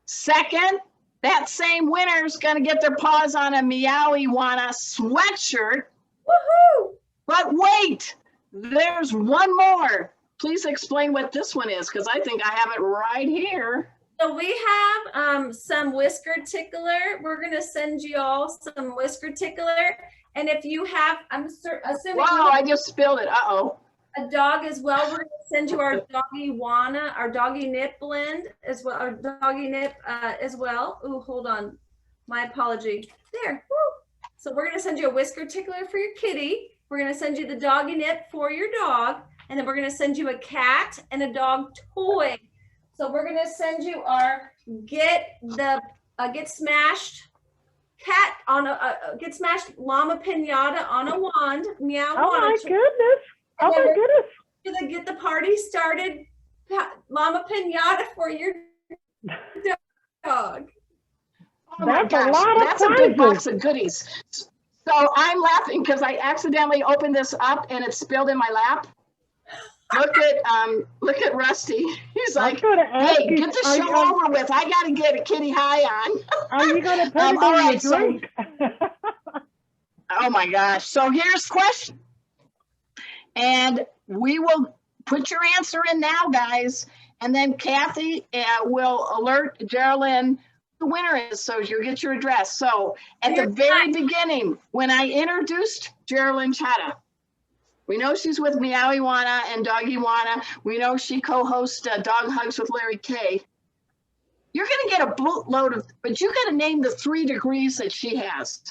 Second, that same winner is going to get their paws on a Meowy Wanna sweatshirt. Woohoo! But wait, there's one more. Please explain what this one is, because I think I have it right here. So we have some whisker tickler. We're going to send you all some whisker tickler. And if you have, I'm assuming. Wow, I just spilled it. Uh-oh. A dog as well. We're going to send you our Doggy Wanna, our Doggy Nip blend as well, our Doggy Nip as well. Ooh, hold on. My apology. There. Woo. So we're going to send you a whisker tickler for your kitty. We're going to send you the Doggy Nip for your dog. And then we're going to send you a cat and a dog toy. So we're going to send you our Get Smashed cat on a Get Smashed llama pinata on a wand. Meow. Oh my goodness. Oh my goodness. You're gonna get the party started llama pinata for your dog. Oh that's my gosh, a lot of that's prizes. A big box of goodies. So I'm laughing because I accidentally opened this up and it spilled in my lap. Look at Rusty. He's I was like, going to ask hey, you, get the show over with. I got to get a kitty high on. are you going to put it all in your right, so- drink? Oh my gosh. So here's the question. And we will put your answer in now, guys. And then Kathy will alert Geralynn the winner is, so you'll get your address. So at the very beginning, when I introduced Geralynn Cada, we know she's with Meowy Wanna and Doggy Wanna. We know she co-hosts Dog Hugs with Larry K. You're going to get a boatload of, but you got to name the 3 degrees that she has.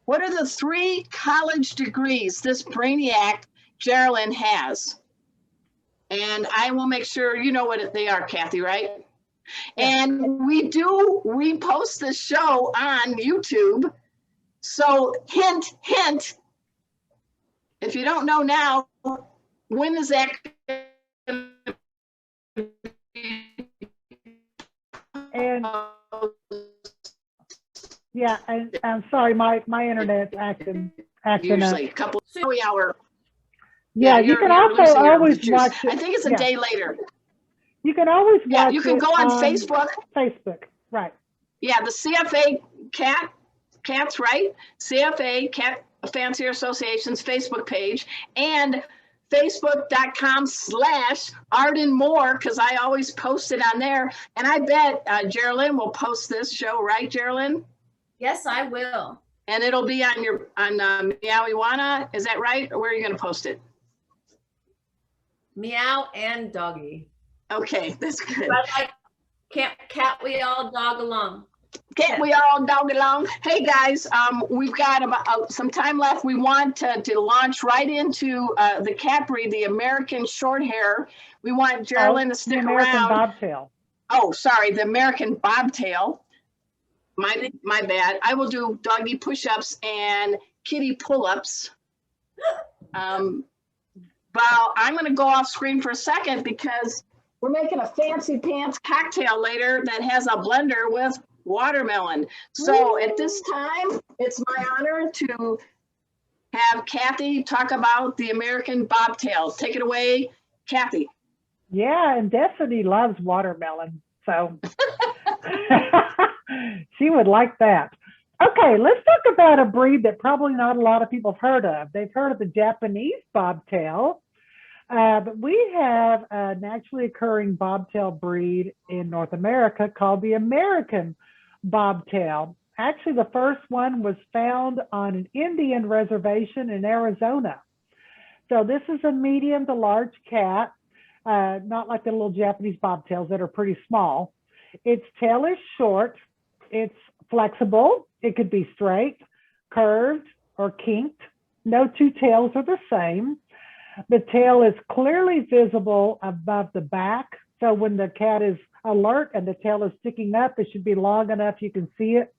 What are the 3 college degrees this brainiac Geralynn has? And I will make sure you know what they are, Kathy, right? Yeah. And we post this show on YouTube. So hint, hint, if you don't know now, when is that? And yeah, and I'm sorry, my internet's acting usually up. A couple hour. Yeah, you can also always watch it. I think it's a day later. You can always watch it. Yeah, you can go on Facebook. Facebook, right. Yeah, the CFA Cats, right? CFA Cat Fancier Association's Facebook page and Facebook.com/Arden Moore, because I always post it on there. And I bet Geralynn will post this show, right, Geralynn? Yes, I will. And it'll be on Meowy Wanna, is that right? Or where are you going to post it? Meow and Doggy. Okay, that's good. Can't we all dog along? Can't we all dog along? Hey guys, we've got about some time left. We want to launch right into the cat breed, the American Shorthair. We want Geralynn to stick around. Bobtail. Oh, sorry, the American Bobtail. My bad. I will do doggy push-ups and kitty pull-ups. Well, I'm going to go off screen for a second because we're making a fancy pants cocktail later that has a blender with watermelon. So at this time, it's my honor to have Kathy talk about the American Bobtail. Take it away, Kathy. Yeah, and Destiny loves watermelon, so she would like that. Okay, let's talk about a breed that probably not a lot of people have heard of. They've heard of the Japanese Bobtail, but we have a naturally occurring Bobtail breed in North America called the American Bobtail. Actually, the first one was found on an Indian reservation in Arizona. So this is a medium to large cat, not like the little Japanese Bobtails that are pretty small. Its tail is short, it's flexible, it could be straight, curved, or kinked. No 2 tails are the same. The tail is clearly visible above the back. So when the cat is alert and the tail is sticking up, it should be long enough you can see it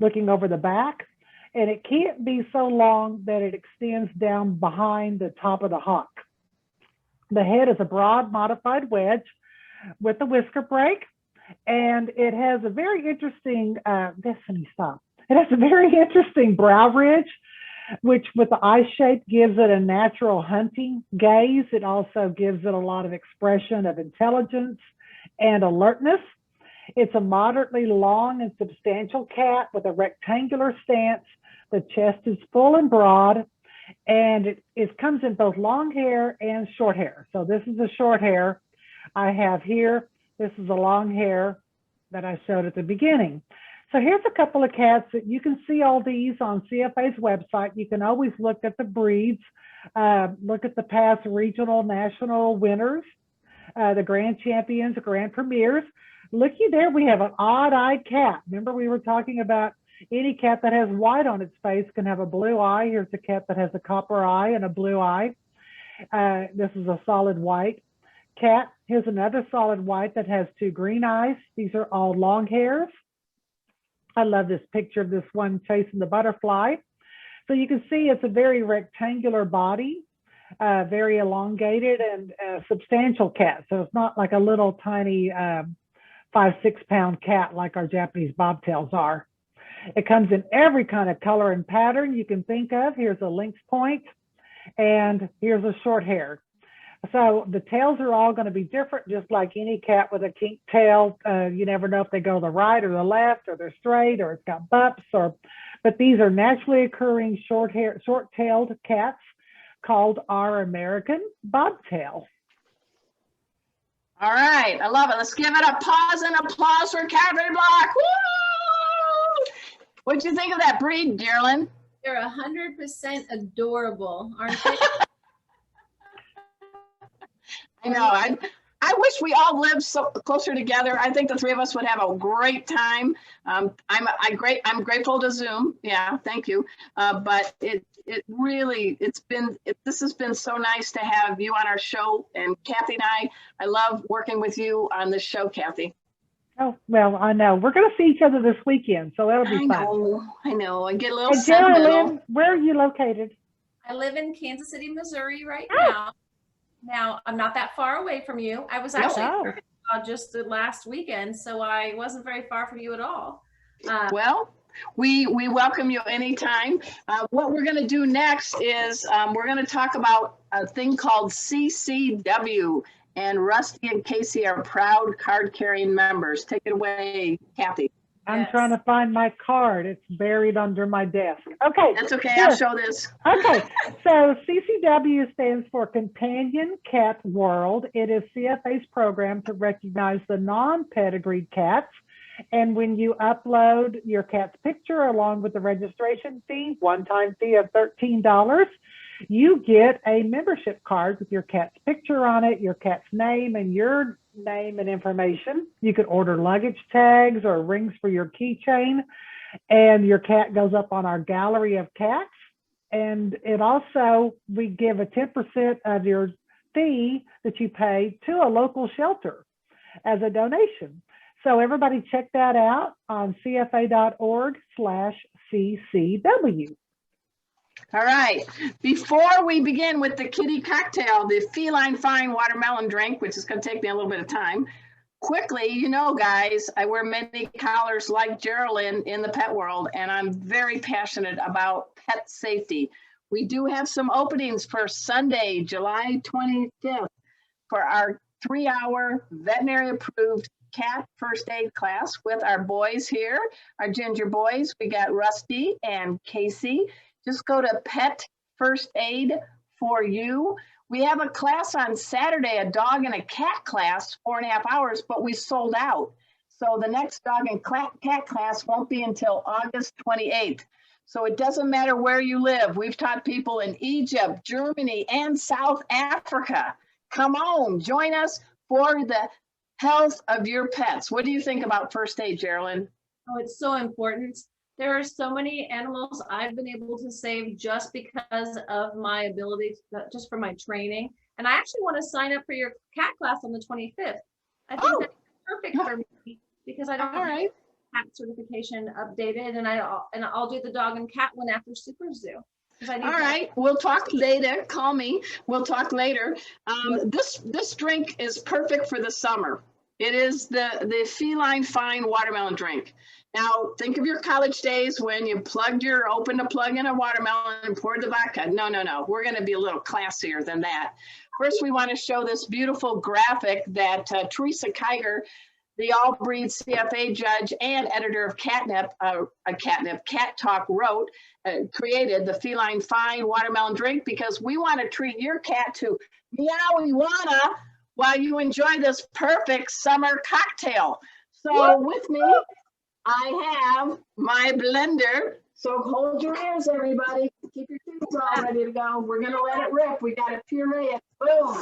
looking over the back. And it can't be so long that it extends down behind the top of the hock. The head is a broad modified wedge with a whisker break. And it has a very interesting, Destiny, stop. It has a very interesting brow ridge, which with the eye shape gives it a natural hunting gaze. It also gives it a lot of expression of intelligence and alertness. It's a moderately long and substantial cat with a rectangular stance. The chest is full and broad, and it comes in both long hair and short hair. So this is a short hair I have here. This is a long hair that I showed at the beginning. So here's a couple of cats that you can see all these on CFA's website. You can always look at the breeds, look at the past regional, national winners, the grand champions, the grand premiers. Looky there, we have an odd-eyed cat. Remember we were talking about any cat that has white on its face can have a blue eye. Here's a cat that has a copper eye and a blue eye. This is a solid white cat. Here's another solid white that has 2 green eyes. These are all long hairs. I love this picture of this one chasing the butterfly. So you can see it's a very rectangular body, very elongated and substantial cat. So it's not like a little tiny 5-6 pound cat like our Japanese Bobtails are. It comes in every kind of color and pattern you can think of. Here's a lynx point, and here's a short hair. So the tails are all going to be different, just like any cat with a kinked tail. You never know if they go to the right or the left, or they're straight, or it's got bumps. But these are naturally occurring short-tailed cats called our American Bobtail. All right, I love it. Let's give it a pause and applause for Kathy Block. Woo! What'd you think of that breed, Geralynn? They're 100% adorable, aren't they? I know. I wish we all lived so closer together. I think the three of us would have a great time. I'm grateful to Zoom. Yeah, thank you. But this has been so nice to have you on our show, and Kathy and I love working with you on this show, Kathy. Oh, well, I know. We're going to see each other this weekend, so that'll be fun. I know. I get a little Hey, sentimental. Geralynn, where are you located? I live in Kansas City, Missouri right now. Now, I'm not that far away from you. I was actually just the last weekend, so I wasn't very far from you at all. Well, we welcome you anytime. What we're going to do next is we're going to talk about a thing called CCW, and Rusty and Casey are proud card-carrying members. Take it away, Kathy. I'm trying to find my card. It's buried under my desk. Okay. That's okay. Sure. I'll show this. Okay. So CCW stands for Companion Cat World. It is CFA's program to recognize the non-pedigreed cats. And when you upload your cat's picture along with the registration fee, one-time fee of $13, you get a membership card with your cat's picture on it, your cat's name, and your name and information. You can order luggage tags or rings for your keychain, and your cat goes up on our gallery of cats. And it also, we give a 10% of your fee that you pay to a local shelter as a donation. So everybody check that out on cfa.org/CCW. All right. Before we begin with the kitty cocktail, the feline fine watermelon drink, which is going to take me a little bit of time, quickly, you know, guys, I wear many collars like Geralynn in the pet world, and I'm very passionate about pet safety. We do have some openings for Sunday, July 25th, for our 3-hour veterinary approved cat first aid class with our boys here, our ginger boys. We got Rusty and Casey. Just go to Pet First Aid for You. We have a class on Saturday, a dog and a cat class, 4.5 hours, but we sold out. So the next dog and cat class won't be until August 28th. So it doesn't matter where you live. We've taught people in Egypt, Germany, and South Africa. Come on, join us for the health of your pets. What do you think about first aid, Geralynn? Oh, it's so important. There are so many animals I've been able to save just because of my ability, just for my training. And I actually want to sign up for your cat class on the 25th. I think that's perfect for me because I don't have cat certification updated, and I'll do the dog and cat one after Super Zoo. All right, we'll talk later. Call me. We'll talk later. This drink is perfect for the summer. It is the feline fine watermelon drink. Now, think of your college days when you opened a plug in a watermelon and poured the vodka. No. We're going to be a little classier than that. First, we want to show this beautiful graphic that Teresa Kiger, the All Breeds CFA judge and editor of Cat Talk, wrote, created the Feline Fine Watermelon Drink because we want to treat your cat to Meowy Wanna while you enjoy this perfect summer cocktail. So with me, I have my blender. So hold your ears, everybody. Keep your tubes all ready to go. We're going to let it rip. We got to puree it. Boom. Woo!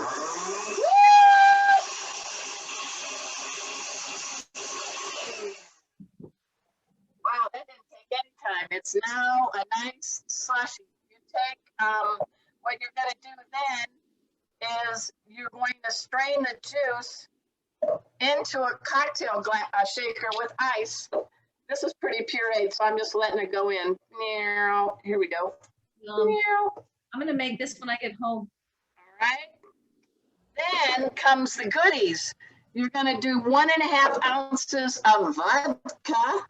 Wow, that didn't take any time. It's now a nice slushy. You take, what you're going to do then is you're going to strain the juice into a cocktail shaker with ice. This is pretty pureed, so I'm just letting it go in. Here we go. I'm going to make this when I get home. All right. Then comes the goodies. You're going to do 1.5 ounces of vodka.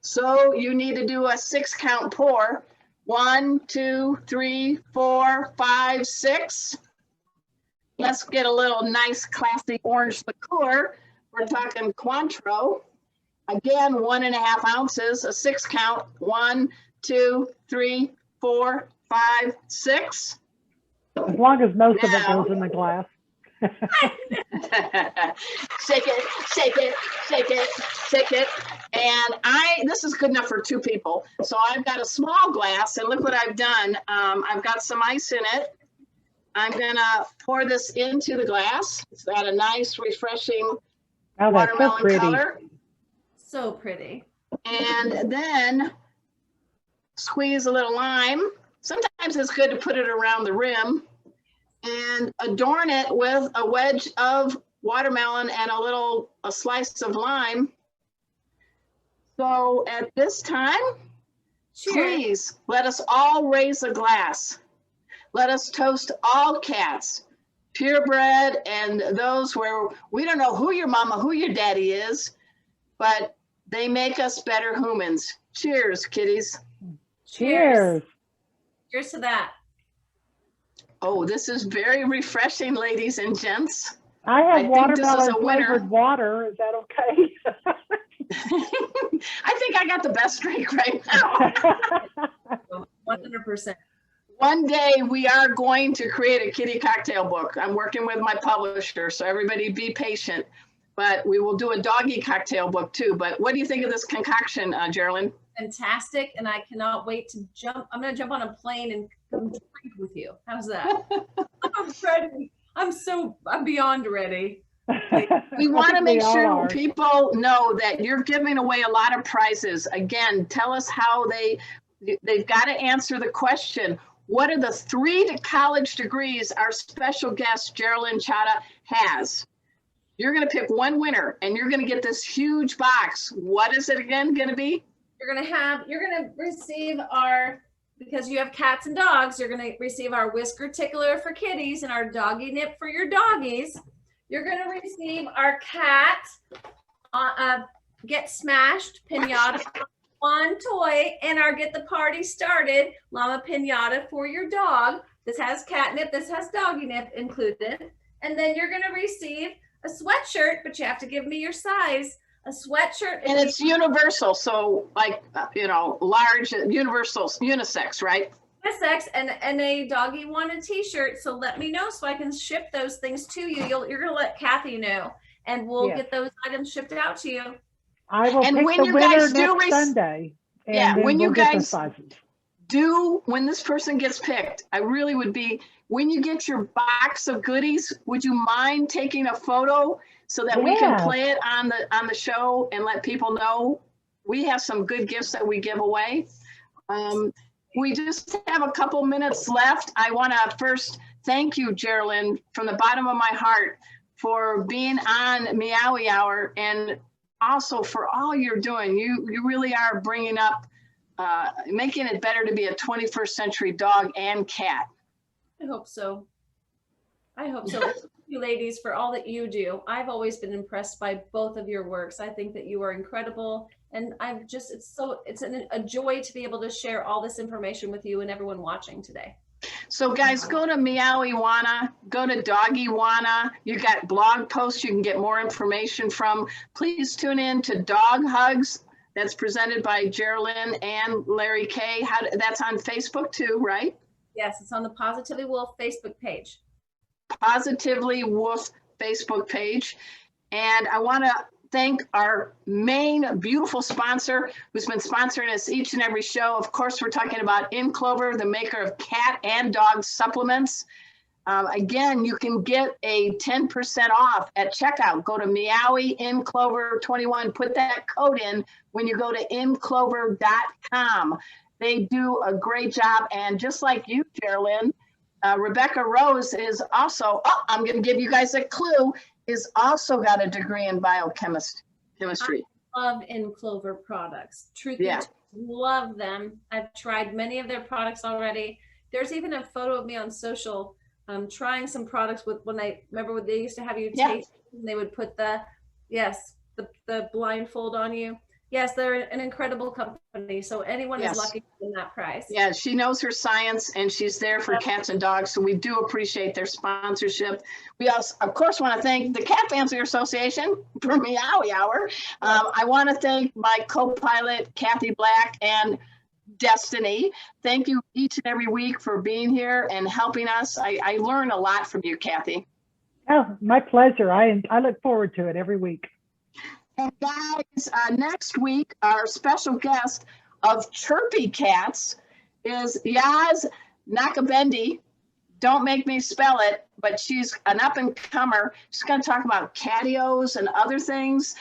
So you need to do a 6-count pour. 1, 2, 3, 4, 5, 6. Let's get a little nice, classy orange liqueur. We're talking Cointreau. Again, 1.5 ounces, a 6 count. 1, 2, 3, 4, 5, 6. As long as most of it Now- goes in the glass. Shake it, shake it, shake it, shake it. And this is good enough for 2 people. So I've got a small glass, and look what I've done. I've got some ice in it. I'm gonna pour this into the glass. It's got a nice, refreshing Oh, that's so watermelon pretty. color. So pretty. And then squeeze a little lime. Sometimes it's good to put it around the rim and adorn it with a wedge of watermelon and a slice of lime. So at this time, Cheers. please let us all raise a glass. Let us toast all cats, purebred and those where we don't know who your mama, who your daddy is, but they make us better humans. Cheers, kitties. Cheers. Cheers to that. Oh, this is very refreshing, ladies and gents. I I have think this is watermelon a winner. flavored water. Is that okay? I think I got the best drink right now. 100%. One day we are going to create a kitty cocktail book. I'm working with my publisher, so everybody be patient. But we will do a doggy cocktail book too. But what do you think of this concoction, Geralynn? Fantastic. And I cannot wait to jump. I'm going to jump on a plane and come drink with you. How's that? I'm ready. I'm beyond ready. We want to make sure are. people know that you're giving away a lot of prizes. Again, tell us how they've got to answer the question. What are the 3 college degrees our special guest, Geralynn Cada, has? You're going to pick one winner and you're going to get this huge box. What is it again going to be? You're going to receive because you have cats and dogs, you're going to receive our whisker tickler for kitties and our doggy nip for your doggies. You're going to receive our cat get smashed pinata one toy and our get the party started llama pinata for your dog. This has catnip, this has doggy nip included. And then you're going to receive a sweatshirt, but you have to give me your size. A sweatshirt. And it's universal. So like, large, universal, unisex, right? Unisex and a doggy wanted t-shirt. So let me know so I can ship those things to you. You're going to let Kathy know and we'll get those items shipped out to you. I will And pick when the you winner guys do next Sunday. And Yeah, then when you we'll get the guys sizes. when this person gets picked, I really would be, when you get your box of goodies, would you mind taking a photo so that we can play it on the show and let people know we have some good gifts that we give away? We just have a couple minutes left. I want to first thank you, Geralynn, from the bottom of my heart for being on Meowy Hour and also for all you're doing. You really are bringing up, making it better to be a 21st century dog and cat. I hope so. I hope so. Thank you, ladies, for all that you do. I've always been impressed by both of your works. I think that you are incredible. And it's a joy to be able to share all this information with you and everyone watching today. So guys, go to Meowywana, go to Doggywana. You got blog posts you can get more information from. Please tune in to Dog Hugs. That's presented by Geralynn and Larry K. That's on Facebook too, right? Yes, it's on the Positively Wolf Facebook page. Positively Wolf Facebook page. And I want to thank our main beautiful sponsor who's been sponsoring us each and every show. Of course, we're talking about In Clover, the maker of cat and dog supplements. Again, you can get a 10% off at checkout. Go to Meowy In Clover 21. Put that code in when you go to inclover.com. They do a great job. And just like you, Geralynn, Rebecca Rose is also, I'm going to give you guys a clue, is also got a degree in biochemistry. I love In Clover products. Truthfully, love them. I've tried many of their products already. There's even a photo of me on social trying some products with when they used to have you taste and they would put the blindfold on you. Yes, they're an incredible company. So anyone Yes. is lucky in that prize. Yeah, she knows her science and she's there for cats and dogs. So we do appreciate their sponsorship. We also, of course, want to thank the Cat Fancier Association for Meowy Hour. I want to thank my co-pilot, Kathy Black and Destiny. Thank you each and every week for being here and helping us. I learn a lot from you, Kathy. Oh, my pleasure. I look forward to it every week. And guys, next week, our special guest of Chirpy Cats is Yaz Nakabendi. Don't make me spell it, but she's an up-and-comer. She's going to talk about catios and other things.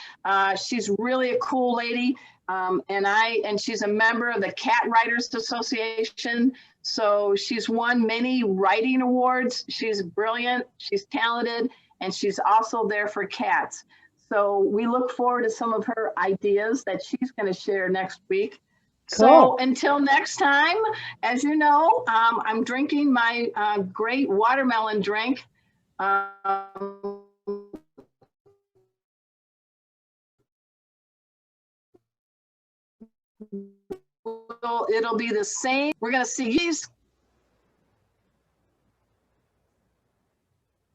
She's really a cool lady, and she's a member of the Cat Writers Association. So she's won many writing awards. She's brilliant, she's talented, and she's also there for cats. So we look forward to some of her ideas that she's going to share next week. So Cool. until next time, as you know, I'm drinking my great watermelon drink. It'll be the same. We're going to see these